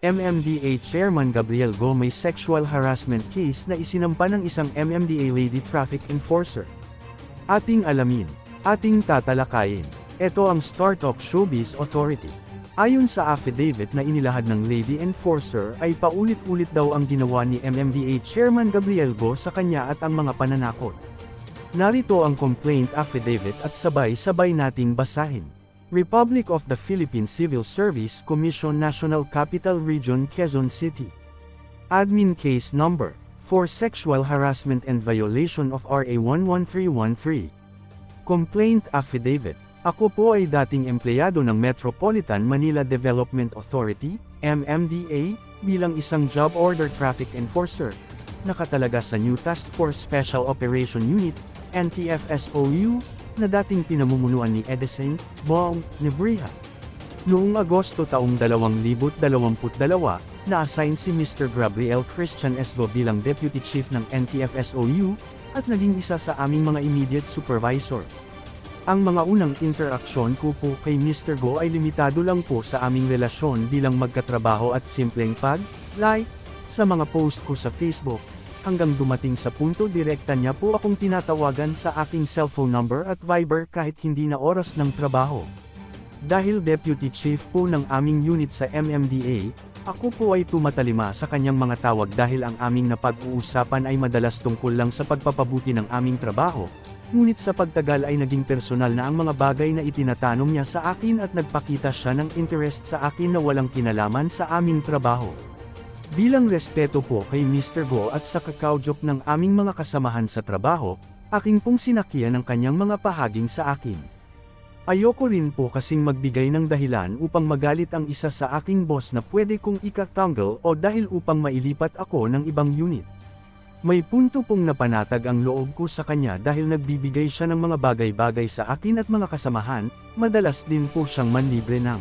MMDA Chairman Gabriel Go may sexual harassment case na isinampa ng isang MMDA lady traffic enforcer. Ating alamin, ating tatalakayin. Ito ang Startup Showbiz Authority. Ayon sa affidavit na inilahad ng lady enforcer ay paulit-ulit daw ang ginawa ni MMDA Chairman Gabriel Go sa kanya at ang mga pananakot. Narito ang complaint affidavit at sabay-sabay nating basahin. Republic of the Philippines Civil Service Commission National Capital Region Quezon City. Admin Case Number 4 Sexual Harassment and Violation of RA 11313. Complaint Affidavit. Ako po ay dating empleyado ng Metropolitan Manila Development Authority, MMDA, bilang isang job order traffic enforcer. Nakatalaga sa New Task Force Special Operation Unit, NTFSOU, na dating pinamumunuan ni Edison Bong Nebriha. Noong Agosto taong 2022, na-assign si Mr. Gabriel Christian Esgo bilang Deputy Chief ng NTFSOU, at naging isa sa aming mga immediate supervisor. Ang mga unang interaksyon ko po kay Mr. Go ay limitado lang po sa aming relasyon bilang magkatrabaho at simpleng pag-like sa mga post ko sa Facebook, hanggang dumating sa punto direkta niya po akong tinatawagan sa aking cellphone number at Viber kahit hindi na oras ng trabaho. Dahil Deputy Chief po ng aming unit sa MMDA, ako po ay tumatalima sa kanyang mga tawag dahil ang aming napag-uusapan ay madalas tungkol lang sa pagpapabuti ng aming trabaho. Ngunit sa pagtagal ay naging personal na ang mga bagay na itinatanong niya sa akin at nagpakita siya ng interest sa akin na walang kinalaman sa aming trabaho. Bilang respeto po kay Mr. Go at sa kakaodyok ng aming mga kasamahan sa trabaho, aking pong sinakyan ang kanyang mga pahaging sa akin. Ayoko rin po kasing magbigay ng dahilan upang magalit ang isa sa aking boss na pwede kong ikatanggol o dahil upang mailipat ako ng ibang unit. May punto pong napanatag ang loob ko sa kanya dahil nagbibigay siya ng mga bagay-bagay sa akin at mga kasamahan, madalas din po siyang manlibre ng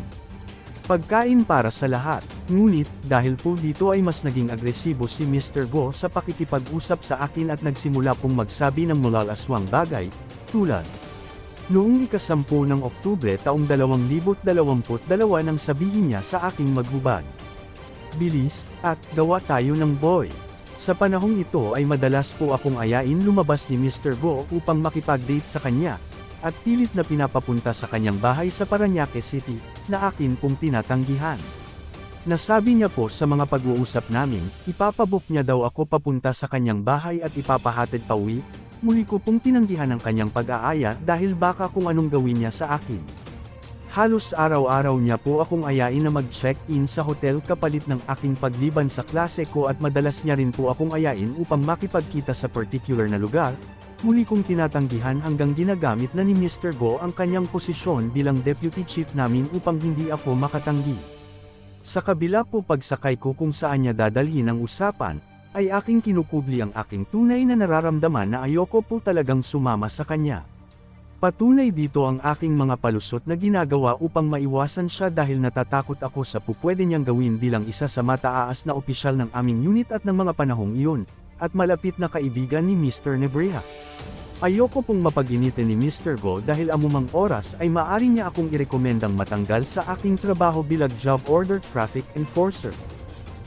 pagkain para sa lahat. Ngunit, dahil po dito ay mas naging agresibo si Mr. Go sa pakikipag-usap sa akin at nagsimula pong magsabi ng malalaswang bagay, tulad noong ika-10 ng Oktubre taong 2022 nang sabihin niya sa aking maghubad. Bilis, at gawa tayo ng boy. Sa panahong ito ay madalas po akong ayain lumabas ni Mr. Go upang makipag-date sa kanya, at pilit na pinapapunta sa kanyang bahay sa Parañaque City, na akin pong tinatanggihan. Nasabi niya po sa mga pag-uusap namin, ipapabook niya daw ako papunta sa kanyang bahay at ipapahatid pauwi. Muli ko pong tinanggihan ang kanyang pag-aaya dahil baka kung anong gawin niya sa akin. Halos araw-araw niya po akong ayain na mag-check-in sa hotel kapalit ng aking pagliban sa klase ko at madalas niya rin po akong ayain upang makipagkita sa particular na lugar. Muli kong tinatanggihan hanggang ginagamit na ni Mr. Go ang kanyang posisyon bilang Deputy Chief namin upang hindi ako makatanggi. Sa kabila po pagsakay ko kung saan niya dadalhin ang usapan, ay aking kinukubli ang aking tunay na nararamdaman na ayoko po talagang sumama sa kanya. Patunay dito ang aking mga palusot na ginagawa upang maiwasan siya dahil natatakot ako sa pupwede niyang gawin bilang isa sa mataas na opisyal ng aming unit at ng mga panahong iyon, at malapit na kaibigan ni Mr. Nebriha. Ayoko pong mapag-initin ni Mr. Go dahil amumang oras ay maaari niya akong irekomendang matanggal sa aking trabaho bilang job order traffic enforcer.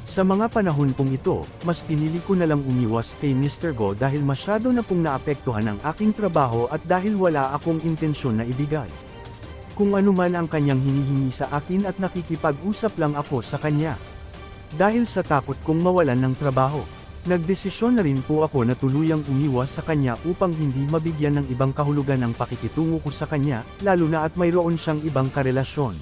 Sa mga panahon pong ito, mas pinili ko na lang umiwas kay Mr. Go dahil masyado na pong naapektuhan ang aking trabaho at dahil wala akong intensyon na ibigay kung ano man ang kanyang hinihingi sa akin at nakikipag-usap lang ako sa kanya. Dahil sa takot kong mawalan ng trabaho, nagdesisyon na rin po ako na tuluyang umiwas sa kanya upang hindi mabigyan ng ibang kahulugan ang pakikitungo ko sa kanya, lalo na at mayroon siyang ibang karelasyon.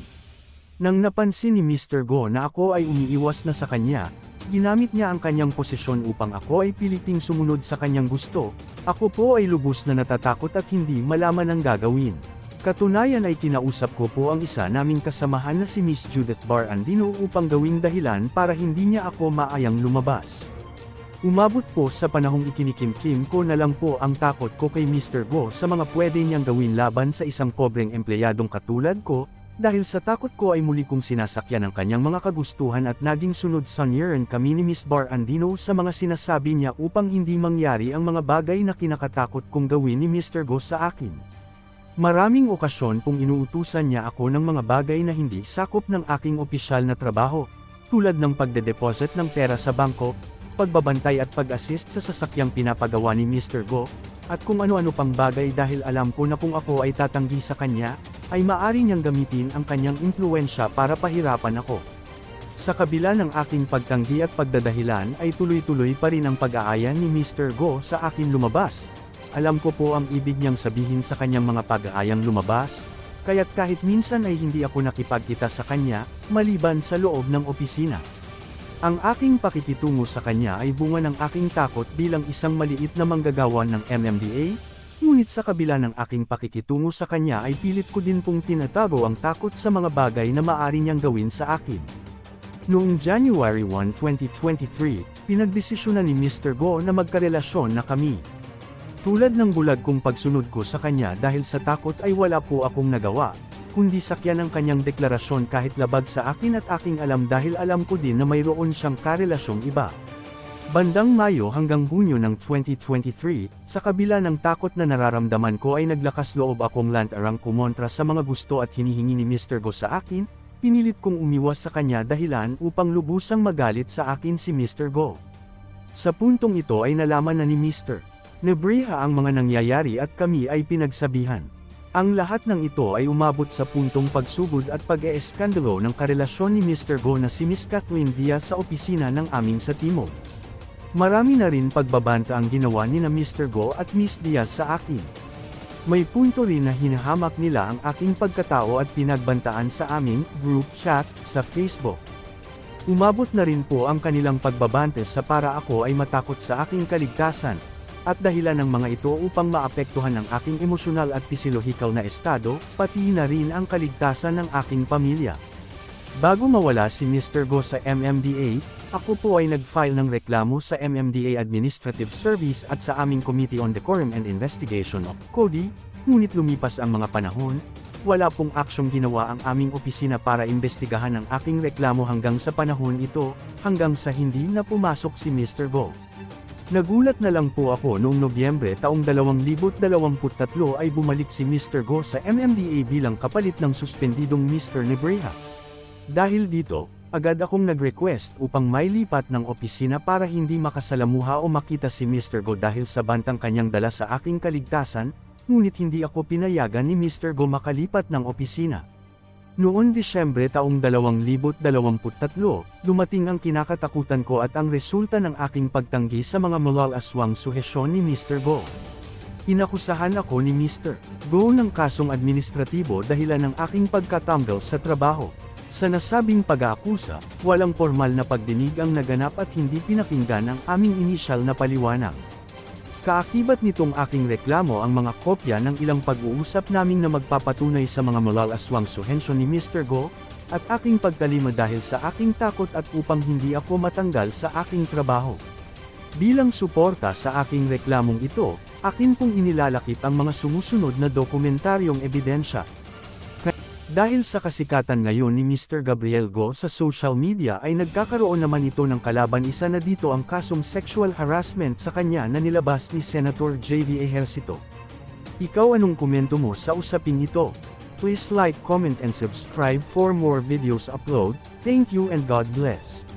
Nang napansin ni Mr. Go na ako ay umiiwas na sa kanya, ginamit niya ang kanyang posisyon upang ako ay piliting sumunod sa kanyang gusto. Ako po ay lubos na natatakot at hindi malaman ang gagawin. Katunayan ay kinausap ko po ang isa naming kasamahan na si Miss Judith Bar Andino upang gawing dahilan para hindi niya ako maayang lumabas. Umabot po sa panahong ikinikimkim ko na lang po ang takot ko kay Mr. Go sa mga pwede niyang gawin laban sa isang pobreng empleyadong katulad ko. Dahil sa takot ko ay muli kong sinasakyan ang kanyang mga kagustuhan at naging sunod sanyeran kami ni Miss Bar Andino sa mga sinasabi niya upang hindi mangyari ang mga bagay na kinakatakot kong gawin ni Mr. Go sa akin. Maraming okasyon pong inuutusan niya ako ng mga bagay na hindi sakop ng aking opisyal na trabaho. tulad ng pagde-deposit ng pera sa bangko, pagbabantay at pag-assist sa sasakyang pinapagawa ni Mr. Go, at kung ano-ano pang bagay dahil alam ko na kung ako ay tatanggi sa kanya, ay maaari niyang gamitin ang kanyang impluwensya para pahirapan ako. Sa kabila ng aking pagtanggi at pagdadahilan ay tuloy-tuloy pa rin ang pag-aaya ni Mr. Go sa akin lumabas. Alam ko po ang ibig niyang sabihin sa kanyang mga pag-aayang lumabas, kaya't kahit minsan ay hindi ako nakipagkita sa kanya, maliban sa loob ng opisina. Ang aking pakikitungo sa kanya ay bunga ng aking takot bilang isang maliit na manggagawa ng MMDA, ngunit sa kabila ng aking pakikitungo sa kanya ay pilit ko din pong tinatago ang takot sa mga bagay na maaari niyang gawin sa akin. Noong January 1, 2023, pinagdesisyonan ni Mr. Go na magkarelasyon na kami. Tulad ng bulag kong pagsunod ko sa kanya dahil sa takot ay wala po akong nagawa, kundi sakyan ang kanyang deklarasyon kahit labag sa akin at aking alam dahil alam ko din na mayroon siyang karelasyong iba. Bandang Mayo hanggang Hunyo ng 2023, sa kabila ng takot na nararamdaman ko ay naglakas loob akong lantarang kumontra sa mga gusto at hinihingi ni Mr. Go sa akin, pinilit kong umiwas sa kanya dahilan upang lubusang magalit sa akin si Mr. Go. Sa puntong ito ay nalaman na ni Mr. Nebreha ang mga nangyayari at kami ay pinagsabihan. Ang lahat ng ito ay umabot sa puntong pagsugod at pag-eeskandalo ng karelasyon ni Mr. Go na si Miss Kathleen Diaz sa opisina ng aming sa Timog. Marami na rin pagbabanta ang ginawa ni na Mr. Go at Miss Diaz sa akin. May punto rin na hinahamak nila ang aking pagkatao at pinagbantaan sa aming group chat sa Facebook. Umabot na rin po ang kanilang pagbabante sa para ako ay matakot sa aking kaligtasan, at dahilan ng mga ito upang maapektuhan ang aking emosyonal at psikolohikal na estado, pati na rin ang kaligtasan ng aking pamilya. Bago mawala si Mr. Go sa MMDA, ako po ay nag-file ng reklamo sa MMDA Administrative Service at sa aming Committee on Decorum and Investigation o CODI, ngunit lumipas ang mga panahon, wala pong aksyong ginawa ang aming opisina para imbestigahan ang aking reklamo hanggang sa panahon ito, hanggang sa hindi na pumasok si Mr. Go. Nagulat na lang po ako noong Nobyembre taong 2023 ay bumalik si Mr. Go sa MMDA bilang kapalit ng suspendidong Mr. Nebreha. Dahil dito, agad akong nag-request upang mailipat ng opisina para hindi makasalamuha o makita si Mr. Go dahil sa bantang kanyang dala sa aking kaligtasan, ngunit hindi ako pinayagan ni Mr. Go makalipat ng opisina. Noong Disyembre taong 2023, dumating ang kinakatakutan ko at ang resulta ng aking pagtanggi sa mga malalaswang suhesyon ni Mr. Go. Inakusahan ako ni Mr. Go ng kasong administratibo dahilan ng aking pagkatanggal sa trabaho. Sa nasabing pag-aakusa, walang formal na pagdinig ang naganap at hindi pinakinggan ang aming inisyal na paliwanag. Kaakibat nitong aking reklamo ang mga kopya ng ilang pag-uusap naming na magpapatunay sa mga malalaswang suhensyon ni Mr. Go, at aking pagkalima dahil sa aking takot at upang hindi ako matanggal sa aking trabaho. Bilang suporta sa aking reklamong ito, akin pong inilalakip ang mga sumusunod na dokumentaryong ebidensya. Dahil sa kasikatan ngayon ni Mr. Gabriel Go sa social media ay nagkakaroon naman ito ng kalaban, isa na dito ang kasong sexual harassment sa kanya na nilabas ni Senator J.V. Ejercito. Ikaw, anong komento mo sa usaping ito? Please like, comment and subscribe for more videos upload. Thank you and God bless.